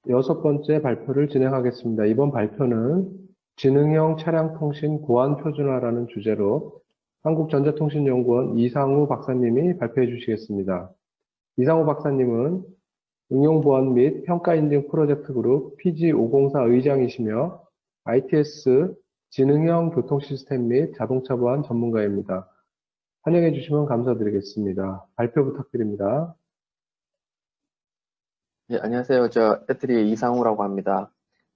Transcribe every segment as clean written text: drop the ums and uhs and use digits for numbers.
여섯 번째 발표를 진행하겠습니다. 이번 발표는 지능형 차량통신 보안 표준화라는 주제로 한국전자통신연구원 이상우 박사님이 발표해 주시겠습니다. 이상우 박사님은 응용보안 및 평가인증 프로젝트 그룹 PG504 의장이시며 ITS 지능형 교통시스템 및 자동차 보안 전문가입니다. 환영해 주시면 감사드리겠습니다. 발표 부탁드립니다. 네, 안녕하세요. 저 애트리의 이상우라고 합니다.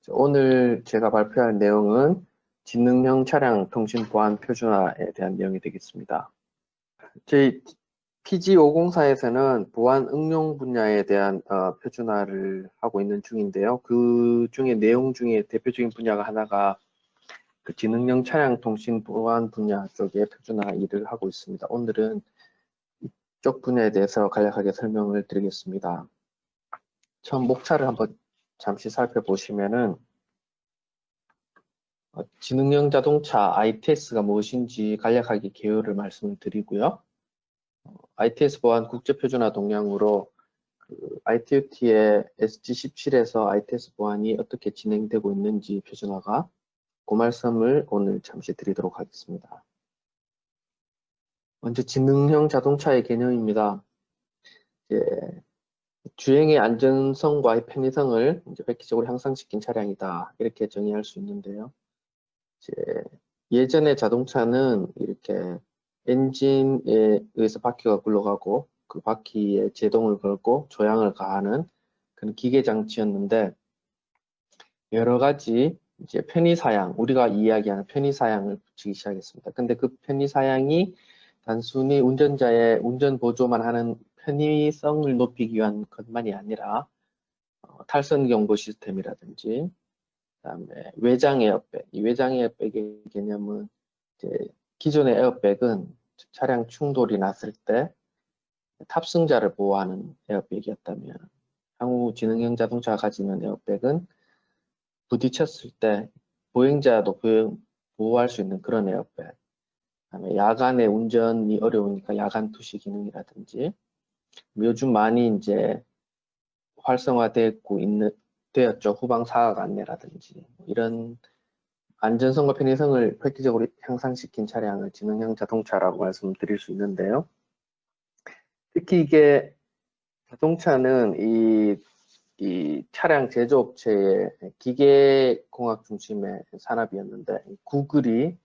오늘 제가 발표할 내용은 지능형 차량 통신 보안 표준화에 대한 내용이 되겠습니다. 저희 PG504에서는 보안 응용 분야에 대한 표준화를 하고 있는 중인데요. 그 중에 내용 중에 대표적인 분야가 하나가 그 지능형 차량 통신 보안 분야 쪽에 표준화 일을 하고 있습니다. 오늘은 이쪽 분야에 대해서 간략하게 설명을 드리겠습니다. 처음 목차를 한번 잠시 살펴보시면은 지능형 자동차 ITS가 무엇인지 간략하게 개요를 말씀을 드리고요. ITS 보안 국제표준화 동향으로 그 ITUT의 SG17에서 ITS 보안이 어떻게 진행되고 있는지 표준화가 그 말씀을 오늘 잠시 드리도록 하겠습니다. 먼저 지능형 자동차의 개념입니다. 이제 주행의 안전성과 편의성을 이제 획기적으로 향상시킨 차량이다. 이렇게 정의할 수 있는데요. 이제 예전에 자동차는 이렇게 엔진에 의해서 바퀴가 굴러가고 그 바퀴에 제동을 걸고 조향을 가하는 그런 기계 장치였는데 여러 가지 이제 편의사양, 우리가 이야기하는 편의사양을 붙이기 시작했습니다. 근데 그 편의사양이 단순히 운전자의 운전 보조만 하는 편의성을 높이기 위한 것만이 아니라 탈선 경보 시스템이라든지 그다음에 외장 에어백. 이 외장 에어백의 개념은 이제 기존의 에어백은 차량 충돌이 났을 때 탑승자를 보호하는 에어백이었다면 향후 지능형 자동차가 가지는 에어백은 부딪혔을 때 보행자도 보호할 수 있는 그런 에어백. 그다음에 야간에 운전이 어려우니까 야간 투시 기능이라든지 요즘 많이 이제 활성화되고 되었죠. 후방 사각 안내라든지 이런 안전성과 편의성을 획기적으로 향상시킨 차량을 지능형 자동차라고 말씀드릴 수 있는데요. 특히 이게 자동차는 이 차량 제조업체의 기계공학 중심의 산업이었는데 구글이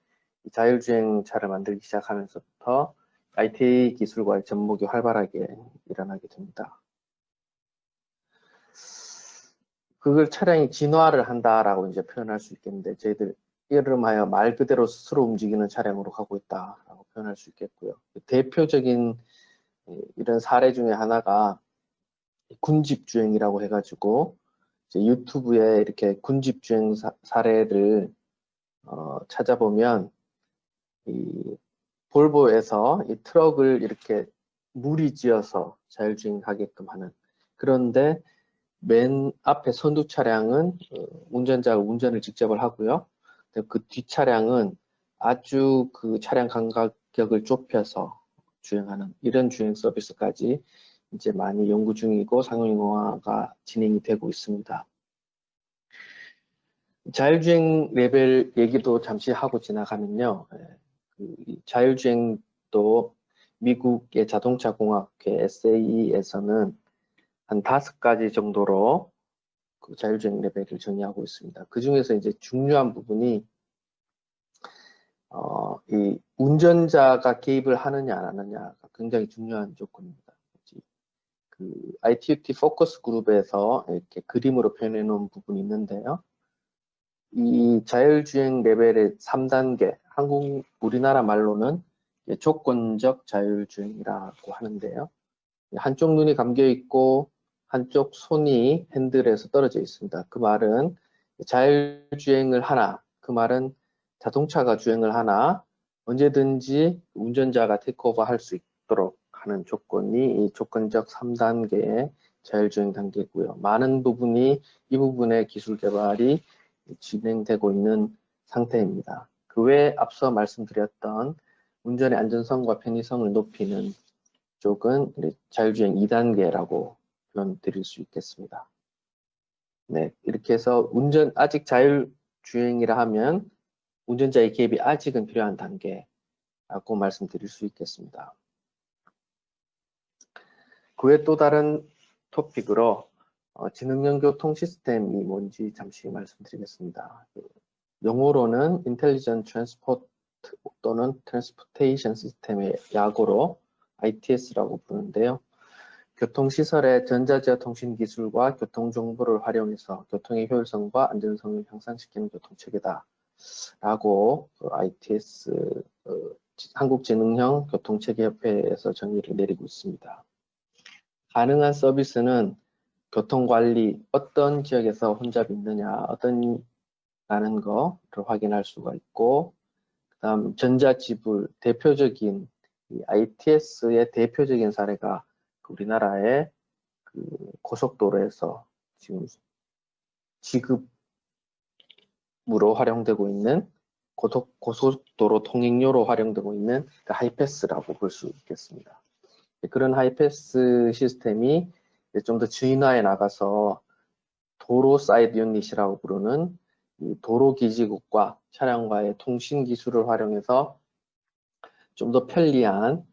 자율주행차를 만들기 시작하면서부터 IT 기술과의 접목이 활발하게 일어나게 됩니다. 그걸 차량이 진화를 한다라고 이제 표현할 수 있겠는데 저희들 이름하여 말 그대로 스스로 움직이는 차량으로 가고 있다라고 표현할 수 있겠고요. 대표적인 이런 사례 중에 하나가 군집주행이라고 해가지고 이제 유튜브에 이렇게 군집주행 사례를 찾아보면 이 볼보에서 이 트럭을 이렇게 무리지어서 자율주행하게끔 하는, 그런데 맨 앞에 선두 차량은 운전자가 운전을 직접 하고요. 그 뒷 차량은 아주 그 차량 간격을 좁혀서 주행하는 이런 주행 서비스까지 이제 많이 연구 중이고 상용화가 진행이 되고 있습니다. 자율주행 레벨 얘기도 잠시 하고 지나가면요. 그 자율주행도 미국의 자동차공학회 SAE에서는 한 5가지 정도로 그 자율주행 레벨을 정의하고 있습니다. 그 중에서 이제 중요한 부분이 이 운전자가 개입을 하느냐 안 하느냐가 굉장히 중요한 조건입니다. 그 ITUT 포커스 그룹에서 이렇게 그림으로 표현해 놓은 부분이 있는데요. 이 자율주행 레벨의 3단계, 우리나라 말로는 조건적 자율주행이라고 하는데요. 한쪽 눈이 감겨 있고 한쪽 손이 핸들에서 떨어져 있습니다. 그 말은 자율주행을 하나, 그 말은 자동차가 주행을 하나 언제든지 운전자가 테이크오버 할 수 있도록 하는 조건이 이 조건적 3단계의 자율주행 단계고요. 많은 부분이 이 부분의 기술 개발이 진행되고 있는 상태입니다. 그 외에 앞서 말씀드렸던 운전의 안전성과 편의성을 높이는 쪽은 자율주행 2단계라고 표현 드릴 수 있겠습니다. 네, 이렇게 해서 아직 자율주행이라 하면 운전자의 개입이 아직은 필요한 단계라고 말씀드릴 수 있겠습니다. 그 외 또 다른 토픽으로 지능형 교통 시스템이 뭔지 잠시 말씀드리겠습니다. 영어로는 Intelligent Transport 또는 Transportation System의 약어로 ITS라고 부르는데요. 교통시설의 전자제어 통신 기술과 교통정보를 활용해서 교통의 효율성과 안전성을 향상시키는 교통체계다. 라고 ITS, 한국지능형 교통체계협회에서 정의를 내리고 있습니다. 가능한 서비스는 교통관리, 어떤 지역에서 혼잡이 있느냐, 라는 거를 확인할 수가 있고, 그 다음 전자지불, 대표적인 ITS의 대표적인 사례가 우리나라의 그 고속도로에서 지금 지급으로 활용되고 있는 고속도로 통행료로 활용되고 있는 그 하이패스라고 볼 수 있겠습니다. 그런 하이패스 시스템이 좀 더 주인화에 나가서 도로 사이드 유닛이라고 부르는 이 도로 기지국과 차량과의 통신 기술을 활용해서 좀 더 편리한,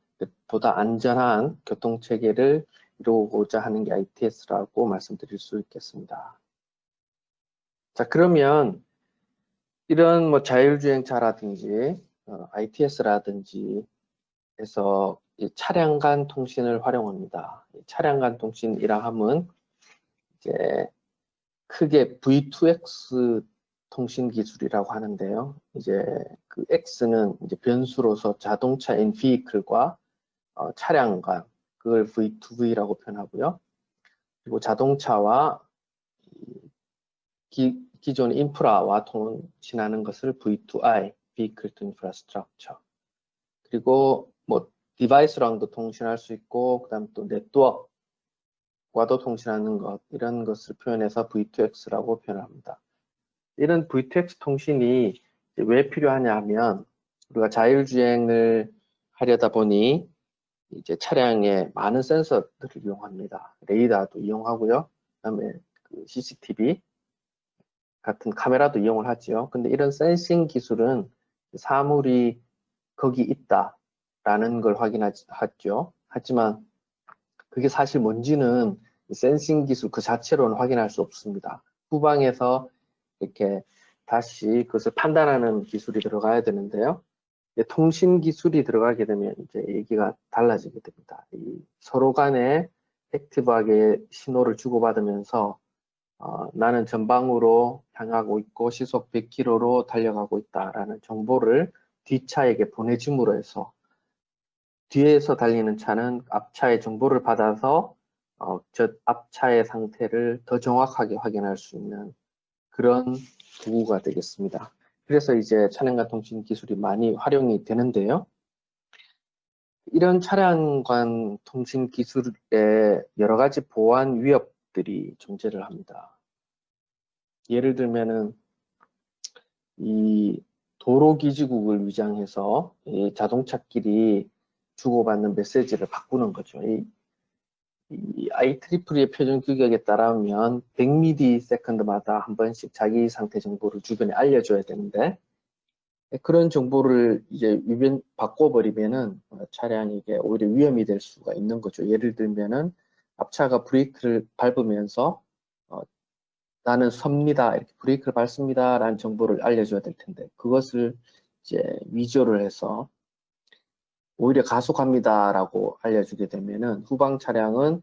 보다 안전한 교통체계를 이루고자 하는 게 ITS라고 말씀드릴 수 있겠습니다. 자, 그러면 이런 뭐 자율주행차라든지 ITS라든지 해서 이 차량 간 통신을 활용합니다. 차량 간 통신이라 함은 이제 크게 V2X 통신 기술이라고 하는데요. 이제 그 X는 이제 변수로서 자동차인 vehicle과 차량 간, 그걸 V2V라고 표현하고요. 그리고 자동차와 기존 인프라와 통신하는 것을 V2I, Vehicle to Infrastructure. 그리고 뭐 디바이스랑도 통신할 수 있고, 그다음 또 네트워크와도 통신하는 것, 이런 것을 표현해서 V2X라고 표현합니다. 이런 V2X 통신이 왜 필요하냐 하면, 우리가 자율주행을 하려다 보니 이제 차량에 많은 센서들을 이용합니다. 레이더도 이용하고요. 그다음에 그 CCTV 같은 카메라도 이용을 하지요. 근데 이런 센싱 기술은 사물이 거기 있다라는 걸 확인하죠. 하지만 그게 사실 뭔지는 센싱 기술 그 자체로는 확인할 수 없습니다. 후방에서 이렇게 다시 그것을 판단하는 기술이 들어가야 되는데요. 통신 기술이 들어가게 되면 이제 얘기가 달라지게 됩니다. 서로 간에 액티브하게 신호를 주고받으면서 나는 전방으로 향하고 있고 시속 100km로 달려가고 있다라는 정보를 뒷차에게 보내줌으로 해서 뒤에서 달리는 차는 앞차의 정보를 받아서 저 앞차의 상태를 더 정확하게 확인할 수 있는 그런 도구가 되겠습니다. 그래서 이제 차량간 통신 기술이 많이 활용이 되는데요. 이런 차량 간 통신 기술에 여러 가지 보안 위협들이 존재를 합니다. 예를 들면은 이 도로 기지국을 위장해서 이 자동차끼리 주고받는 메시지를 바꾸는 거죠. 이 IEEE의 표준 규격에 따르면 100ms마다 한 번씩 자기 상태 정보를 주변에 알려줘야 되는데, 그런 정보를 이제 바꿔버리면은 차량이 이게 오히려 위험이 될 수가 있는 거죠. 예를 들면은 앞차가 브레이크를 밟으면서 나는 섭니다, 이렇게 브레이크를 밟습니다 라는 정보를 알려줘야 될 텐데, 그것을 이제 위조를 해서 오히려 가속합니다 라고 알려주게 되면은 후방 차량은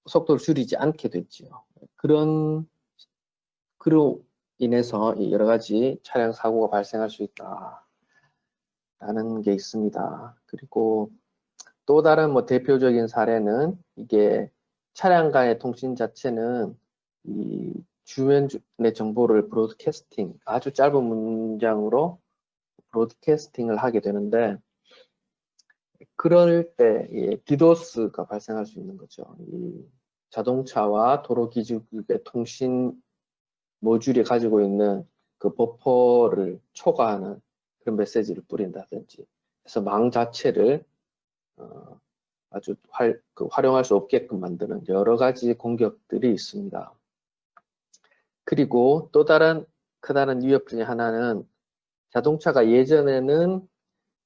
속도를 줄이지 않게 됐지요. 그로 인해서 여러 가지 차량 사고가 발생할 수 있다라는 게 있습니다. 그리고 또 다른 뭐 대표적인 사례는 이게 차량 간의 통신 자체는 이 주변의 정보를 브로드캐스팅, 아주 짧은 문장으로 브로드캐스팅을 하게 되는데, 그럴 때 디도스가 발생할 수 있는 거죠. 이 자동차와 도로 기지국의 통신 모듈이 가지고 있는 그 버퍼를 초과하는 그런 메시지를 뿌린다든지 해서 망 자체를 아주 활용할 수 없게끔 만드는 여러 가지 공격들이 있습니다. 그리고 또 다른 크다란 위협 중에 하나는 자동차가 예전에는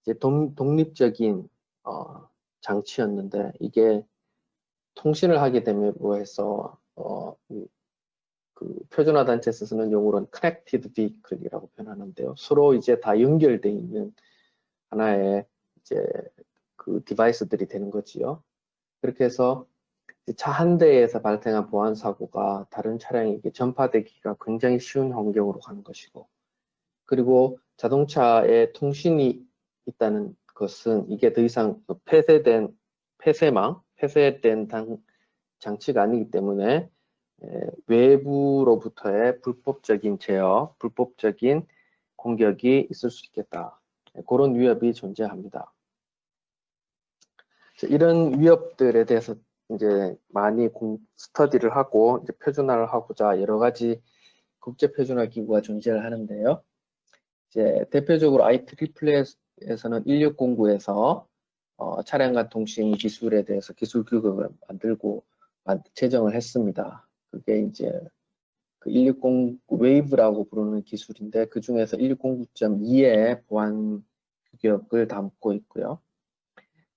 이제 독립적인 장치였는데 이게 통신을 하게 됨으로 해서 그 표준화 단체에서 쓰는 용어로는 connected vehicle이라고 표현하는데요. 서로 이제 다 연결돼 있는 하나의 이제 그 디바이스들이 되는 거지요. 그렇게 해서 차 한 대에서 발생한 보안 사고가 다른 차량에게 전파되기가 굉장히 쉬운 환경으로 가는 것이고, 그리고 자동차에 통신이 있다는 것은 이게 더 이상 폐쇄된 장치가 아니기 때문에 외부로부터의 불법적인 제어, 불법적인 공격이 있을 수 있겠다. 그런 위협이 존재합니다. 이런 위협들에 대해서 이제 많이 스터디를 하고 이제 표준화를 하고자 여러 가지 국제 표준화 기구가 존재를 하는데요. 이제 대표적으로 IEEE에서는 1609에서 차량 간 통신 기술에 대해서 기술 규격을 만들고 제정을 했습니다. 그게 이제 그 160 웨이브라고 부르는 기술인데 그 중에서 1609.2의 보안 규격을 담고 있고요.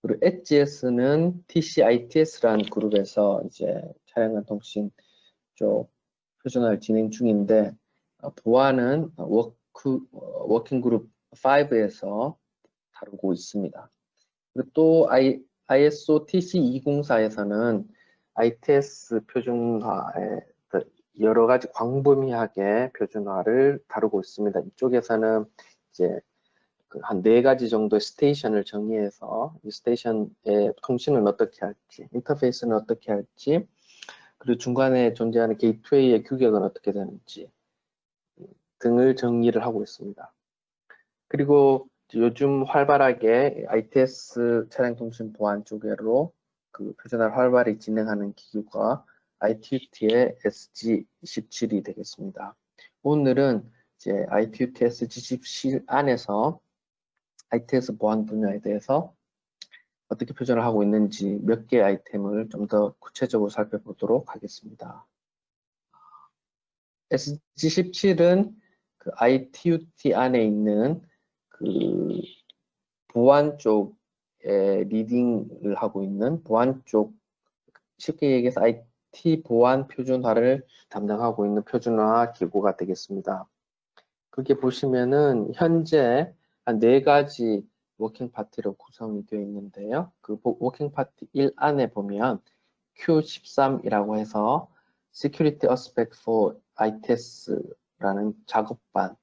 그리고 엣지에스는 TCITS라는 그룹에서 이제 차량 간 통신 쪽 표준화를 진행 중인데 보안은 워킹 그룹 5에서 다루고 있습니다. 그리고 또 ISO TC204에서는 ITS 표준화의 여러 가지 광범위하게 표준화를 다루고 있습니다. 이쪽에서는 이제 한 4가지 정도의 스테이션을 정의해서 이 스테이션의 통신은 어떻게 할지, 인터페이스는 어떻게 할지, 그리고 중간에 존재하는 게이트웨이의 규격은 어떻게 되는지 등을 정리를 하고 있습니다. 그리고 요즘 활발하게 ITS 차량 통신 보안 쪽으로 그 표준화를 활발히 진행하는 기구가 ITUT의 SG27이 되겠습니다. 오늘은 이제 ITUT SG27 안에서 ITS 보안 분야에 대해서 어떻게 표준을 하고 있는지 몇 개의 아이템을 좀 더 구체적으로 살펴보도록 하겠습니다. SG17은 그 ITUT 안에 있는 그 보안 쪽에 리딩을 하고 있는 보안 쪽, 쉽게 얘기해서 IT 보안 표준화를 담당하고 있는 표준화 기구가 되겠습니다. 그게 보시면은 현재 한 4가지 워킹 파티로 구성이 되어 있는데요. 그 워킹 파티 1 안에 보면 Q13이라고 해서 Security Aspect for ITS라는 작업반,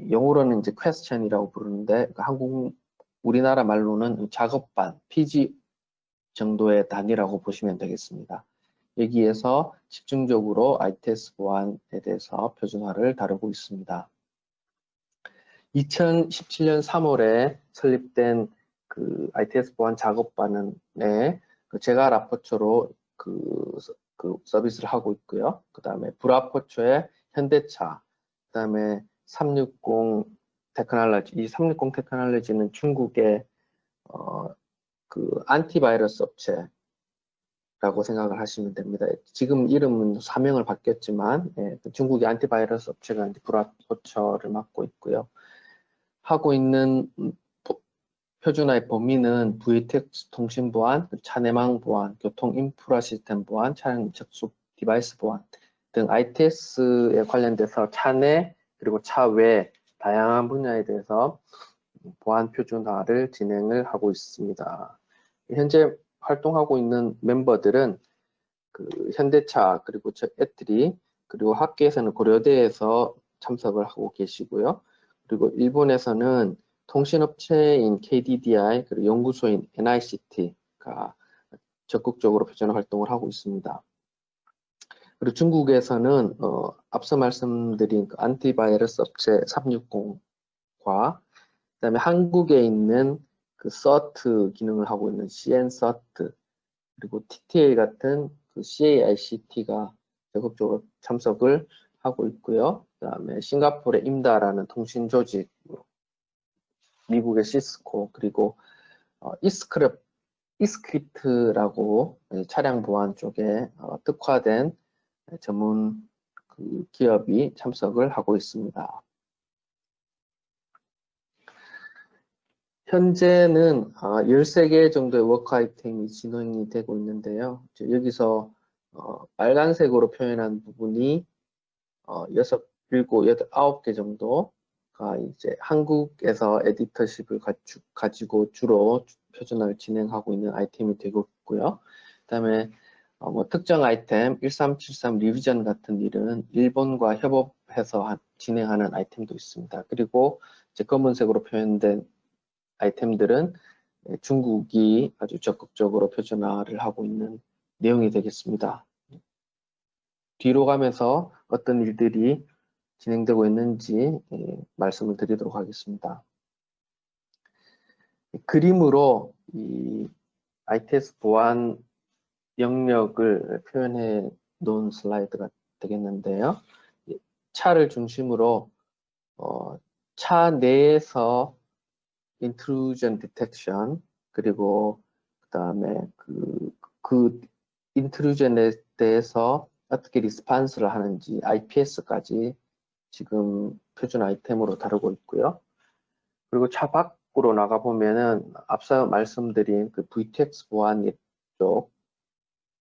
영어로는 이제 question이라고 부르는데 우리나라 말로는 작업반, PG 정도의 단위라고 보시면 되겠습니다. 여기에서 집중적으로 ITS 보안에 대해서 표준화를 다루고 있습니다. 2017년 3월에 설립된 그 ITS 보안 작업반에 그 제가 라포처로 그 서비스를 하고 있고요. 그 다음에 브라포처의 현대차, 그 다음에 360 테크놀로지, 이 360 테크놀로지는 중국의 그 안티바이러스 업체라고 생각을 하시면 됩니다. 지금 이름은 사명을 바뀌었지만 중국의 안티바이러스 업체가 이제 브라포처를 맡고 있고요. 하고 있는 표준화의 범위는 VTX 통신 보안, 차내망 보안, 교통 인프라 시스템 보안, 차량 접속 디바이스 보안 등 ITS에 관련돼서 차내 그리고 차외 다양한 분야에 대해서 보안 표준화를 진행을 하고 있습니다. 현재 활동하고 있는 멤버들은 그 현대차 그리고 애트리 그리고 학계에서는 고려대에서 참석을 하고 계시고요. 그리고 일본에서는 통신업체인 KDDI 그리고 연구소인 NICT가 적극적으로 표준화 활동을 하고 있습니다. 그리고 중국에서는 앞서 말씀드린 그 안티바이러스 업체 360과 그다음에 한국에 있는 그 CERT 기능을 하고 있는 CNCERT 그리고 TTA 같은 그 CAICT가 적극적으로 참석을 하고 있고요. 그다음에 싱가포르의 임다라는 통신 조직, 미국의 시스코 그리고 이스크립트라고 차량 보안 쪽에 특화된 전문 그 그 기업이 참석을 하고 있습니다. 현재는 13개 정도의 워크 아이템이 진행이 되고 있는데요. 여기서 빨간색으로 표현한 부분이 6, 7, 8, 9개 정도가 이제 한국에서 에디터십을 가지고 주로 표준화를 진행하고 있는 아이템이 되고 있고요. 그다음에 뭐 특정 아이템 1373 리비전 같은 일은 일본과 협업해서 진행하는 아이템도 있습니다. 그리고 이제 검은색으로 표현된 아이템들은 중국이 아주 적극적으로 표준화를 하고 있는 내용이 되겠습니다. 뒤로 가면서 어떤 일들이 진행되고 있는지 말씀을 드리도록 하겠습니다. 그림으로 이 ITS 보안 영역을 표현해 놓은 슬라이드가 되겠는데요. 차를 중심으로 차 내에서 intrusion detection 그리고 그다음에 그 intrusion에 대해서 어떻게 리스판스를 하는지 IPS까지 지금 표준 아이템으로 다루고 있고요. 그리고 차 밖으로 나가 보면은 앞서 말씀드린 그 VTX 보안 쪽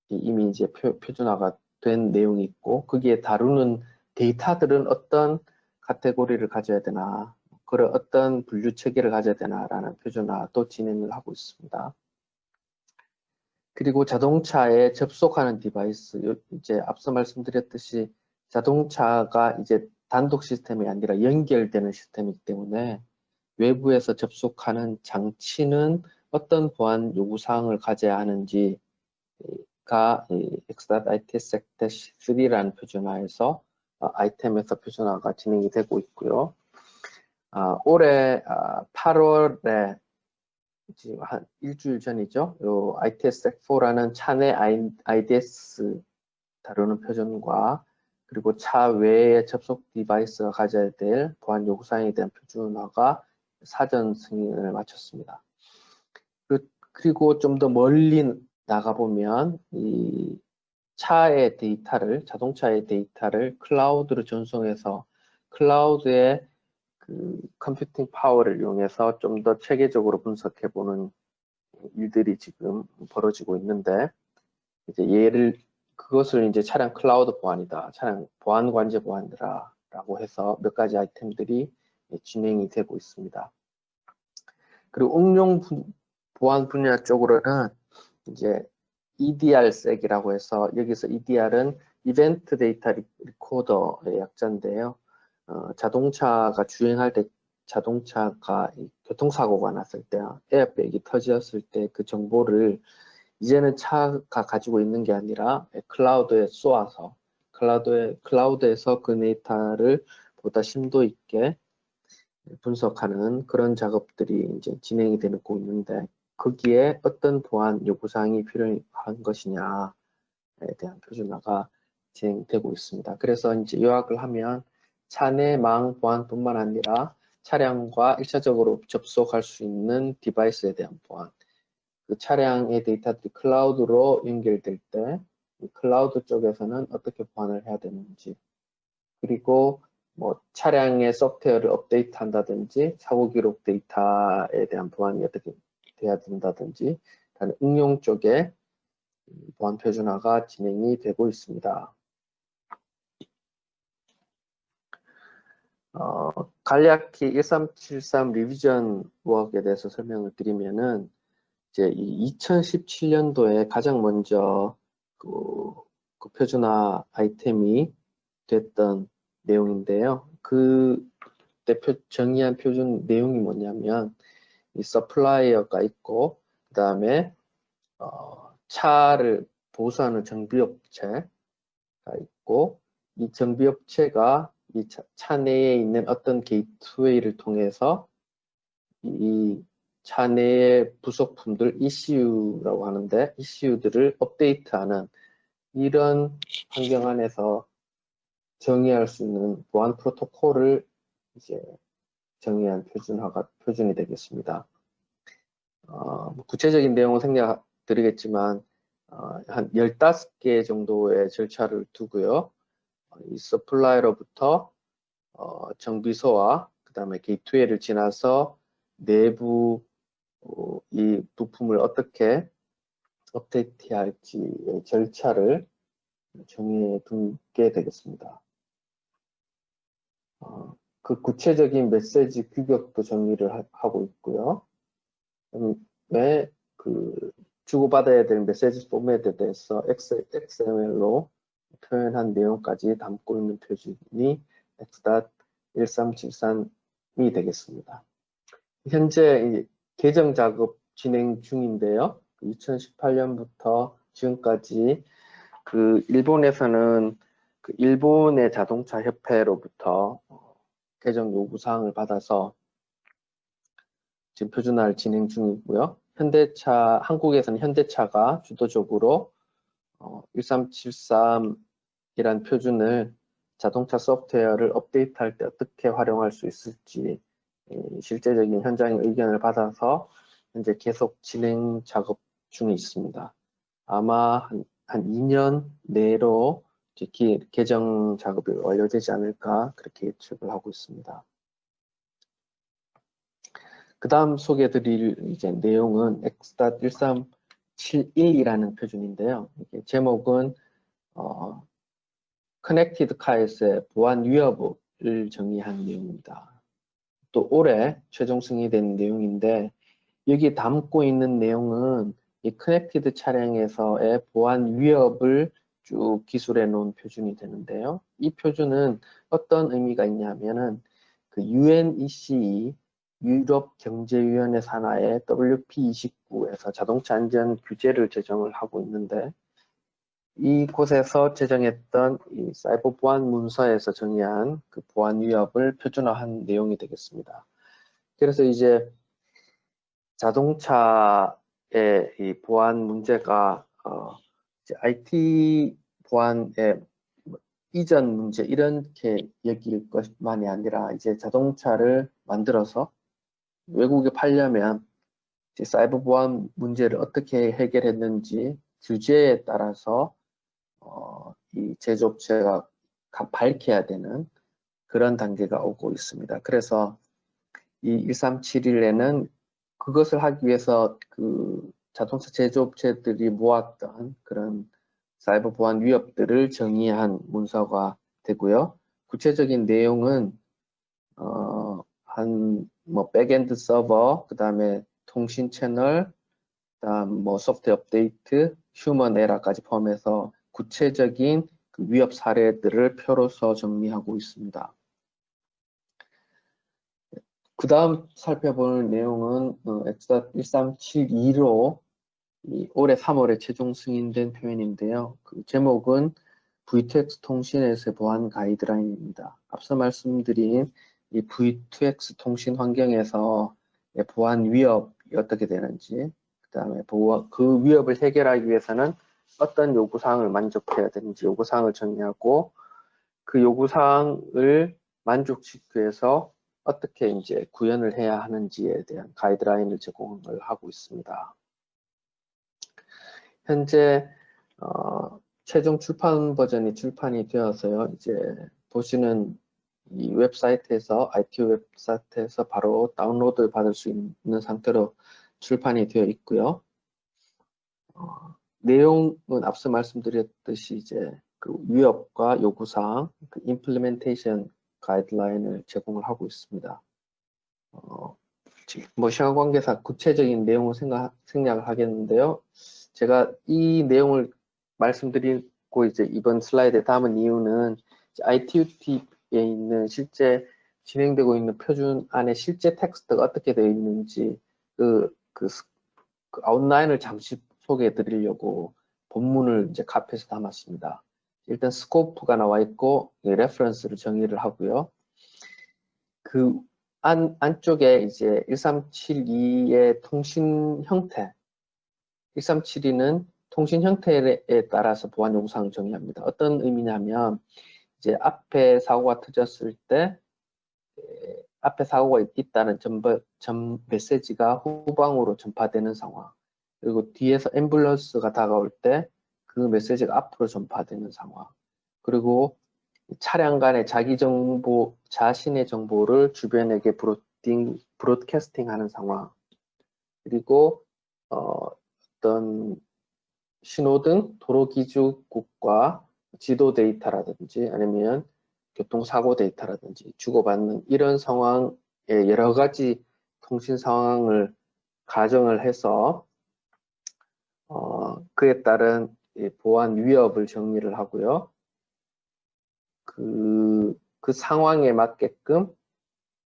이미 이제 표준화가 된 내용이 있고 거기에 다루는 데이터들은 어떤 카테고리를 가져야 되나 그런 어떤 분류 체계를 가져야 되나라는 표준화도 진행을 하고 있습니다. 그리고 자동차에 접속하는 디바이스, 이제 앞서 말씀드렸듯이 자동차가 이제 단독 시스템이 아니라 연결되는 시스템이기 때문에 외부에서 접속하는 장치는 어떤 보안 요구사항을 가져야 하는지가 X.ITS-3라는 표준화에서 아이템에서 표준화가 진행이 되고 있고요. 올해 8월에 지금 한 일주일 전이죠. 요 ITS-4라는 차내 IDS 다루는 표준과 그리고 차 외에 접속 디바이스가 가져야 될 보안 요구사항에 대한 표준화가 사전 승인을 마쳤습니다. 그리고 좀 더 멀리 나가보면 이 차의 데이터를 자동차의 데이터를 클라우드로 전송해서 클라우드에 그 컴퓨팅 파워를 이용해서 좀 더 체계적으로 분석해보는 일들이 지금 벌어지고 있는데 이제 그것을 이제 차량 클라우드 보안이다, 차량 보안 관제 보안이다라고 해서 몇 가지 아이템들이 진행이 되고 있습니다. 그리고 응용 보안 분야 쪽으로는 이제 EDRSec이라고 해서 여기서 EDR은 이벤트 데이터 리코더의 약자인데요. 자동차가 주행할 때 자동차가 교통사고가 났을 때 에어백이 터졌을 때 그 정보를 이제는 차가 가지고 있는 게 아니라 클라우드에 쏘아서 클라우드에서 그 데이터를 보다 심도 있게 분석하는 그런 작업들이 이제 진행이 되고 있는데 거기에 어떤 보안 요구사항이 필요한 것이냐에 대한 표준화가 진행되고 있습니다. 그래서 이제 요약을 하면 차내 망 보안뿐만 아니라 차량과 1차적으로 접속할 수 있는 디바이스에 대한 보안, 그 차량의 데이터들이 클라우드로 연결될 때 클라우드 쪽에서는 어떻게 보안을 해야 되는지, 그리고 뭐 차량의 소프트웨어를 업데이트 한다든지 사고 기록 데이터에 대한 보안이 어떻게 돼야 된다든지 다른 응용 쪽에 보안 표준화가 진행이 되고 있습니다. 간략히 1373 리비전 워크에 대해서 설명을 드리면은 이제 2017년도에 가장 먼저 그 표준화 아이템이 됐던 내용인데요. 그 대표 정의한 표준 내용이 뭐냐면 이 서플라이어가 있고 그 다음에 차를 보수하는 정비업체가 있고 이 정비업체가 이 차 내에 있는 어떤 게이트웨이를 통해서 이 차 내의 부속품들 ECU라고 하는데 ECU들을 업데이트하는 이런 환경 안에서 정의할 수 있는 보안 프로토콜을 이제 정의한 표준이 되겠습니다. 구체적인 내용은 생략드리겠지만 한 15개 정도의 절차를 두고요. 이 서플라이로부터 정비소와 그 다음에 게이트웨이를 지나서 내부 이 부품을 어떻게 업데이트해야 할지의 절차를 정의해 두게 되겠습니다. 그 구체적인 메시지 규격도 정의를 하고 있고요. 그다음에 그 주고받아야 될 메시지 포맷에 대해서 XML로 표현한 내용까지 담고 있는 표준이 X.1373이 되겠습니다. 현재 개정 작업 진행 중인데요. 2018년부터 지금까지 그 일본에서는 그 일본의 자동차 협회로부터 개정 요구 사항을 받아서 지금 표준화를 진행 중이고요. 한국에서는 현대차가 주도적으로 1373이란 표준을 자동차 소프트웨어를 업데이트할 때 어떻게 활용할 수 있을지 실제적인 현장의 의견을 받아서 현재 계속 진행 작업 중에 있습니다. 아마 한 2년 내로 개정 작업이 완료되지 않을까 그렇게 예측을 하고 있습니다. 그 다음 소개해드릴 이제 내용은 X.1371이라는 표준인데요. 이게 제목은 커넥티드 카에서의 보안 위협을 정의한 내용입니다. 또 올해 최종 승인된 내용인데 여기 담고 있는 내용은 이 커넥티드 차량에서의 보안 위협을 쭉 기술해 놓은 표준이 되는데요. 이 표준은 어떤 의미가 있냐면은 그 UNECE 유럽 경제위원회 산하의 WP29에서 자동차 안전 규제를 제정을 하고 있는데 이곳에서 제정했던 이 사이버 보안 문서에서 정의한 그 보안 위협을 표준화한 내용이 되겠습니다. 그래서 이제 자동차의 이 보안 문제가 이제 IT 보안의 이전 문제 이렇게 여길 것만이 아니라 이제 자동차를 만들어서 외국에 팔려면 이제 사이버 보안 문제를 어떻게 해결했는지 규제에 따라서 이 제조업체가 밝혀야 되는 그런 단계가 오고 있습니다. 그래서 이 1371에는 그것을 하기 위해서 그 자동차 제조업체들이 모았던 그런 사이버 보안 위협들을 정의한 문서가 되고요. 구체적인 내용은 한 뭐 백엔드 서버, 그 다음에 통신 채널, 그다음 뭐 소프트웨어 업데이트, 휴먼 에러까지 포함해서 구체적인 그 위협 사례들을 표로서 정리하고 있습니다. 그 다음 살펴볼 내용은 X.1372로 올해 3월에 최종 승인된 표현인데요. 그 제목은 V2X 통신에서의 보안 가이드라인입니다. 앞서 말씀드린 이 V2X 통신 환경에서 보안 위협이 어떻게 되는지, 그 다음에 그 위협을 해결하기 위해서는 어떤 요구사항을 만족해야 되는지 요구사항을 정리하고 그 요구사항을 만족시키기 위해서 어떻게 이제 구현을 해야 하는지에 대한 가이드라인을 제공을 하고 있습니다. 현재 최종 출판 버전이 출판이 되어서요. 이제 보시는 이 웹사이트에서 IT 웹사이트에서 바로 다운로드 받을 수 있는 상태로 출판이 되어 있고요. 내용은 앞서 말씀드렸듯이 이제 그 위협과 요구사항, 그 임플리멘테이션 가이드라인을 제공을 하고 있습니다. 뭐 시간 관계상 구체적인 내용을 생략을 하겠는데요. 제가 이 내용을 말씀드리고 이제 이번 슬라이드에 담은 이유는 ITUT에 있는 실제 진행되고 있는 표준 안에 실제 텍스트가 어떻게 되어 있는지 그 아웃라인을 잠시 소개해 드리려고 본문을 이제 카피해서 담았습니다. 일단 스코프가 나와 있고 레퍼런스를 정의를 하고요. 그 안쪽에 이제 1372의 통신 형태, 1372는 통신 형태에 따라서 보안 요구사항을 정의합니다. 어떤 의미냐면 이제 앞에 사고가 터졌을 때 앞에 사고가 있다는 전 메시지가 후방으로 전파되는 상황, 그리고 뒤에서 앰뷸런스가 다가올 때 그 메시지가 앞으로 전파되는 상황, 그리고 차량 간의 자신의 정보를 주변에게 브로드캐스팅하는 상황, 그리고 어떤 신호등, 도로기준국과 지도 데이터라든지 아니면 교통사고 데이터라든지 주고받는 이런 상황의 여러 가지 통신 상황을 가정을 해서 그에 따른 보안 위협을 정의를 하고요. 그 상황에 맞게끔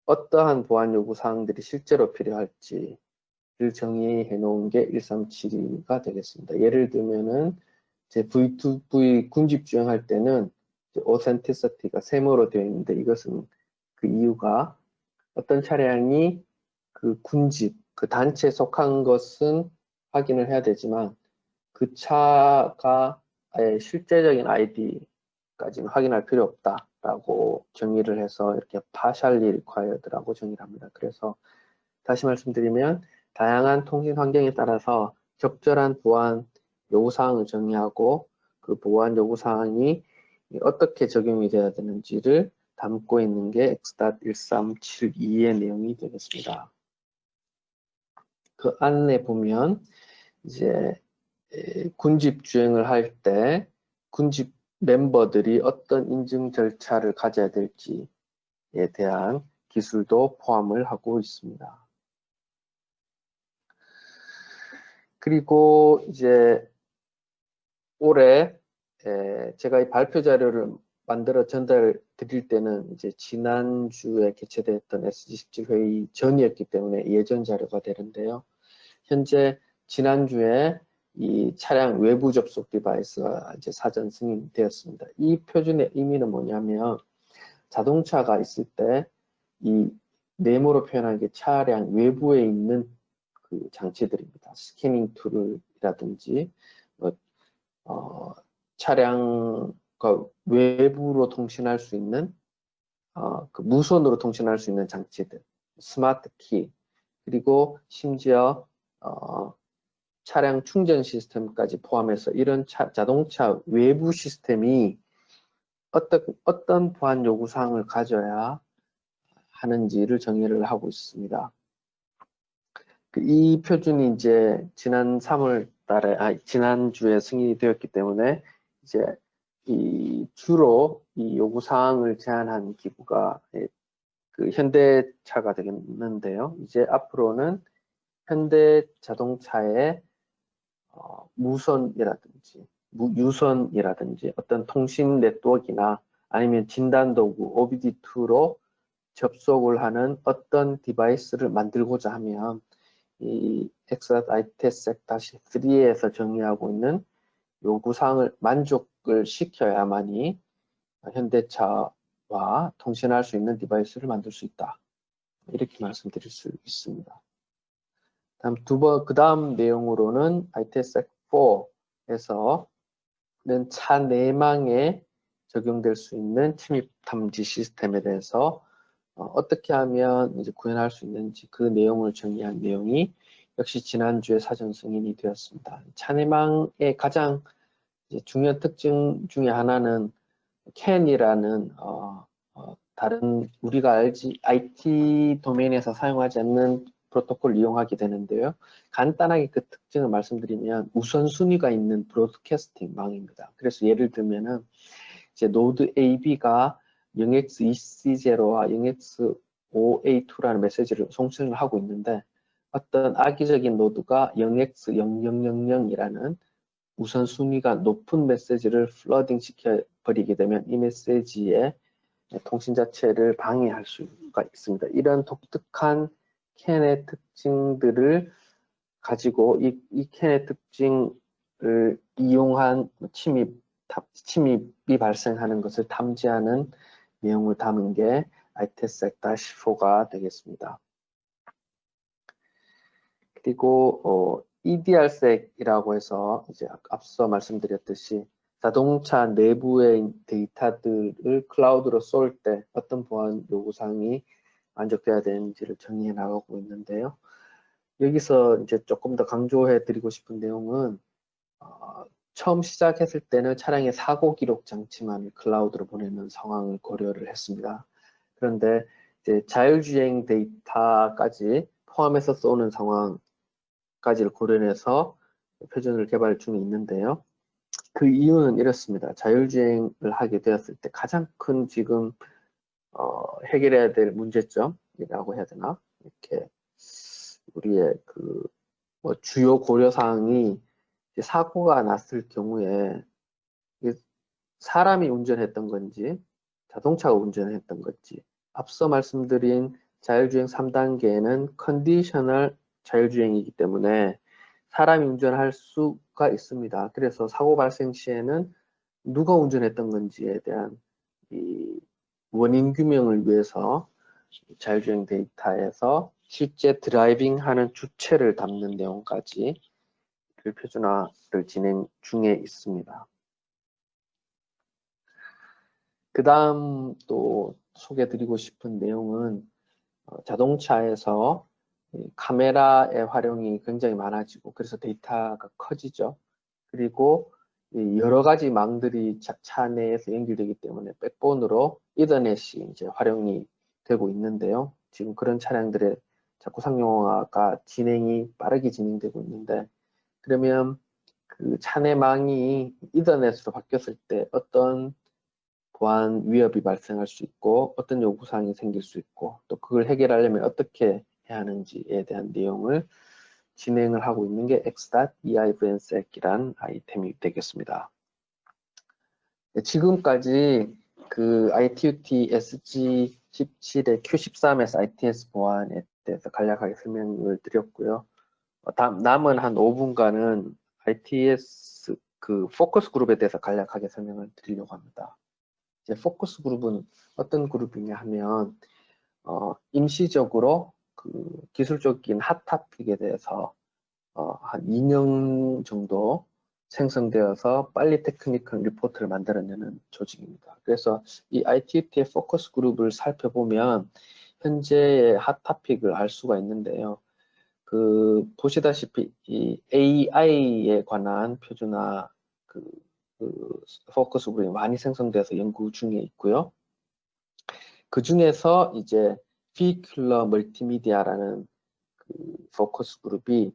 어떠한 보안 요구 사항들이 실제로 필요할지를 정의해 놓은 게 1372가 되겠습니다. 예를 들면은 이제 V2V 군집 주행할 때는 authenticity가 세모로 되어 있는데, 이것은 그 이유가 어떤 차량이 그 군집, 그 단체에 속한 것은 확인을 해야 되지만 그 차가 실제적인 아이디까지는 확인할 필요 없다라고 정의를 해서 이렇게 partially required라고 정의를 합니다. 그래서 다시 말씀드리면 다양한 통신 환경에 따라서 적절한 보안 요구사항을 정의하고 그 보안 요구사항이 어떻게 적용이 되어야 되는지를 담고 있는 게 X.1372의 내용이 되겠습니다. 그 안에 보면 이제 군집 주행을 할 때 군집 멤버들이 어떤 인증 절차를 가져야 될지에 대한 기술도 포함을 하고 있습니다. 그리고 이제 올해 제가 이 발표 자료를 만들어 전달 드릴 때는 이제 지난주에 개최됐던 SG17 회의 전이었기 때문에 예전 자료가 되는데요. 현재 지난주에 이 차량 외부 접속 디바이스가 이제 사전 승인되었습니다. 이 표준의 의미는 뭐냐면 자동차가 있을 때 이 네모로 표현한 게 차량 외부에 있는 그 장치들입니다. 스캐닝 툴이라든지 차량과 외부로 통신할 수 있는 그 무선으로 통신할 수 있는 장치들, 스마트 키, 그리고 심지어 차량 충전 시스템까지 포함해서 이런 자동차 외부 시스템이 어떤 보안 요구 사항을 가져야 하는지를 정의를 하고 있습니다. 이 표준이 이제 지난 3월 달에, 지난주에 승인이 되었기 때문에 이제 주로 이 요구 사항을 제안한 기구가 그 현대차가 되겠는데요. 이제 앞으로는 현대자동차의 무선이라든지 유선이라든지 어떤 통신 네트워크나 아니면 진단 도구 OBD2로 접속을 하는 어떤 디바이스를 만들고자 하면 이 XITSEC-3에서 정의하고 있는 요구사항을 만족을 시켜야만이 현대차와 통신할 수 있는 디바이스를 만들 수 있다. 이렇게 말씀드릴 수 있습니다. 그 다음 내용으로는 ITSEC4에서는 차 내망에 적용될 수 있는 침입 탐지 시스템에 대해서 어떻게 하면 이제 구현할 수 있는지 그 내용을 정의한 내용이 역시 지난주에 사전 승인이 되었습니다. 차 내망의 가장 중요한 특징 중에 하나는 CAN이라는 다른 우리가 IT 도메인에서 사용하지 않는 프로토콜을 이용하게 되는데요. 간단하게 그 특징을 말씀드리면 우선순위가 있는 브로드캐스팅 망입니다. 그래서 예를 들면은 이제 노드 AB가 0x2C0와 0x5A2라는 메시지를 송신을 하고 있는데 어떤 악의적인 노드가 0x0000이라는 우선순위가 높은 메시지를 플러딩 시켜버리게 되면 이 메시지의 통신 자체를 방해할 수가 있습니다. 이런 독특한 캔의 특징들을 가지고 이 캔의 특징을 이용한 침입이 발생하는 것을 탐지하는 내용을 담은 게 ITSEC-4가 되겠습니다. 그리고 EDRSEC이라고 해서 이제 앞서 말씀드렸듯이 자동차 내부의 데이터들을 클라우드로 쏠 때 어떤 보안 요구사항이 만족돼야 되는지를 정의해 나가고 있는데요. 여기서 이제 조금 더 강조해 드리고 싶은 내용은 처음 시작했을 때는 차량의 사고 기록 장치만 클라우드로 보내는 상황을 고려를 했습니다. 그런데 이제 자율주행 데이터까지 포함해서 쏘는 상황까지를 고려해서 표준을 개발 중에 있는데요. 그 이유는 이렇습니다. 자율주행을 하게 되었을 때 가장 큰 지금 해결해야 될 문제점이라고 해야 되나? 이렇게 우리의 뭐 주요 고려사항이 사고가 났을 경우에 사람이 운전했던 건지 자동차가 운전했던 건지 앞서 말씀드린 자율주행 3단계는 컨디셔널 자율주행이기 때문에 사람이 운전할 수가 있습니다. 그래서 사고 발생 시에는 누가 운전했던 건지에 대한 이 원인 규명을 위해서 자율주행 데이터에서 실제 드라이빙 하는 주체를 담는 내용까지 표준화를 진행 중에 있습니다. 그 다음 또 소개드리고 싶은 내용은 자동차에서 카메라의 활용이 굉장히 많아지고 그래서 데이터가 커지죠. 그리고 여러 가지 망들이 차 내에서 연결되기 때문에 백본으로 이더넷이 이제 활용이 되고 있는데요. 지금 그런 차량들의 자꾸 상용화가 빠르게 진행되고 있는데 그러면 그 차내 망이 이더넷으로 바뀌었을 때 어떤 보안 위협이 발생할 수 있고 어떤 요구사항이 생길 수 있고 또 그걸 해결하려면 어떻게 해야 하는지에 대한 내용을 진행을 하고 있는 게 X.EIVNSec이란 아이템이 되겠습니다. 지금까지 그 ITUT SG17의 Q13에서 ITS 보안에 대해서 간략하게 설명을 드렸고요. 남은 한 5분간은 ITS 그 포커스 그룹에 대해서 간략하게 설명을 드리려고 합니다. 이제 포커스 그룹은 어떤 그룹이냐 하면 임시적으로 그 기술적인 핫토픽에 대해서 한 2년 정도 생성되어서 빨리 테크니컬 리포트를 만들어내는 조직입니다. 그래서 이 ITUT의 포커스 그룹을 살펴보면 현재의 핫토픽을 알 수가 있는데요. 보시다시피 이 AI에 관한 표준화 포커스 그룹이 많이 생성돼서 연구 중에 있고요. 그 중에서 이제 Vehicular Multimedia라는 포커스 그룹이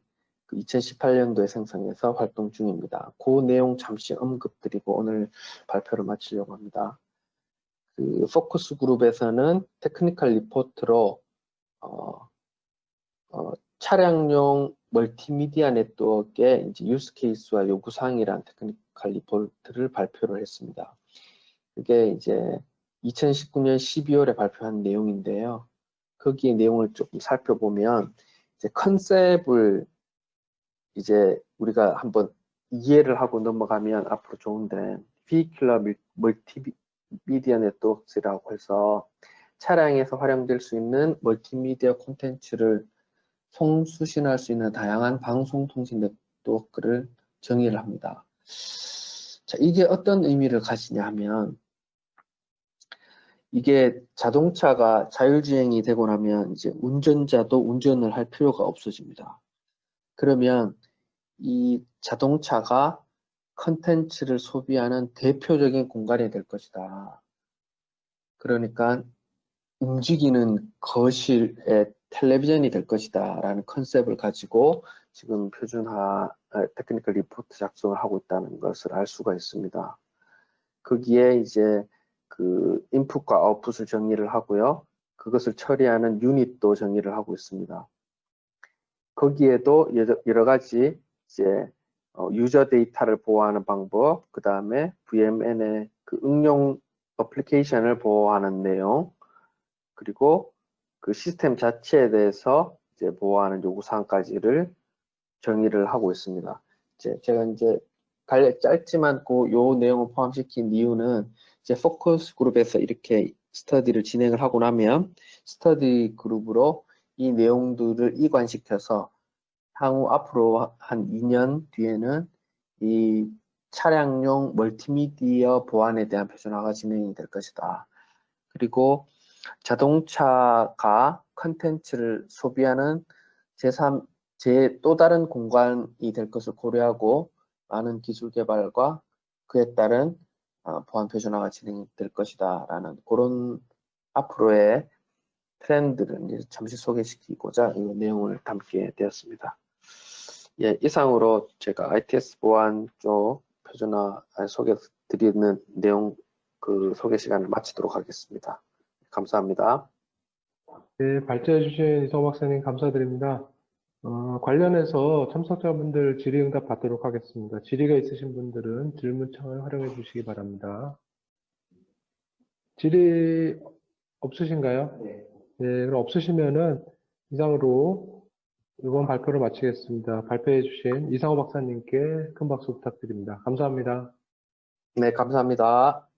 2018년도에 생성해서 활동 중입니다. 그 내용 잠시 언급드리고 오늘 발표를 마치려고 합니다. 포커스 그룹에서는 테크니컬 리포트로 차량용 멀티미디어 네트워크의 이제 유스 케이스와 요구사항이란 테크니컬 리포트를 발표를 했습니다. 그게 이제 2019년 12월에 발표한 내용인데요. 거기에 내용을 조금 살펴보면 이제 컨셉을 이제 우리가 한번 이해를 하고 넘어가면 앞으로 좋은데 Vehicular Multimedia Networks라고 해서 차량에서 활용될 수 있는 멀티미디어 콘텐츠를 송수신할 수 있는 다양한 방송통신 네트워크를 정의를 합니다. 자, 이게 어떤 의미를 가지냐 하면 이게 자동차가 자율주행이 되고 나면 이제 운전자도 운전을 할 필요가 없어집니다. 그러면 이 자동차가 컨텐츠를 소비하는 대표적인 공간이 될 것이다. 그러니까 움직이는 거실의 텔레비전이 될 것이다 라는 컨셉을 가지고 지금 표준화 테크니컬 리포트 작성을 하고 있다는 것을 알 수가 있습니다. 거기에 이제 그 인풋과 아웃풋을 정의를 하고요. 그것을 처리하는 유닛도 정의를 하고 있습니다. 거기에도 여러 가지 이제 유저 데이터를 보호하는 방법, 그 다음에 VMN의 그 응용 어플리케이션을 보호하는 내용, 그리고 그 시스템 자체에 대해서 이제 보호하는 요구사항까지를 정의를 하고 있습니다. 제가 이제 짧지만 요 내용을 포함시킨 이유는 이제 포커스 그룹에서 이렇게 스터디를 진행을 하고 나면 스터디 그룹으로 이 내용들을 이관시켜서 향후 앞으로 한 2년 뒤에는 이 차량용 멀티미디어 보안에 대한 표준화가 진행이 될 것이다. 그리고 자동차가 컨텐츠를 소비하는 또 다른 공간이 될 것을 고려하고 많은 기술 개발과 그에 따른 보안 표준화가 진행될 것이다라는 그런 앞으로의 트렌드를 이제 잠시 소개시키고자 이 내용을 담게 되었습니다. 예, 이상으로 제가 ITS 보안 쪽 표준화 소개 드리는 내용 그 소개 시간을 마치도록 하겠습니다. 감사합니다. 네, 발제해주신 이성우 박사님 감사드립니다. 관련해서 참석자분들 질의응답 받도록 하겠습니다. 질의가 있으신 분들은 질문창을 활용해 주시기 바랍니다. 질의 없으신가요? 네. 네, 그럼 없으시면은 이상으로 이번 발표를 마치겠습니다. 발표해 주신 이상우 박사님께 큰 박수 부탁드립니다. 감사합니다. 네, 감사합니다.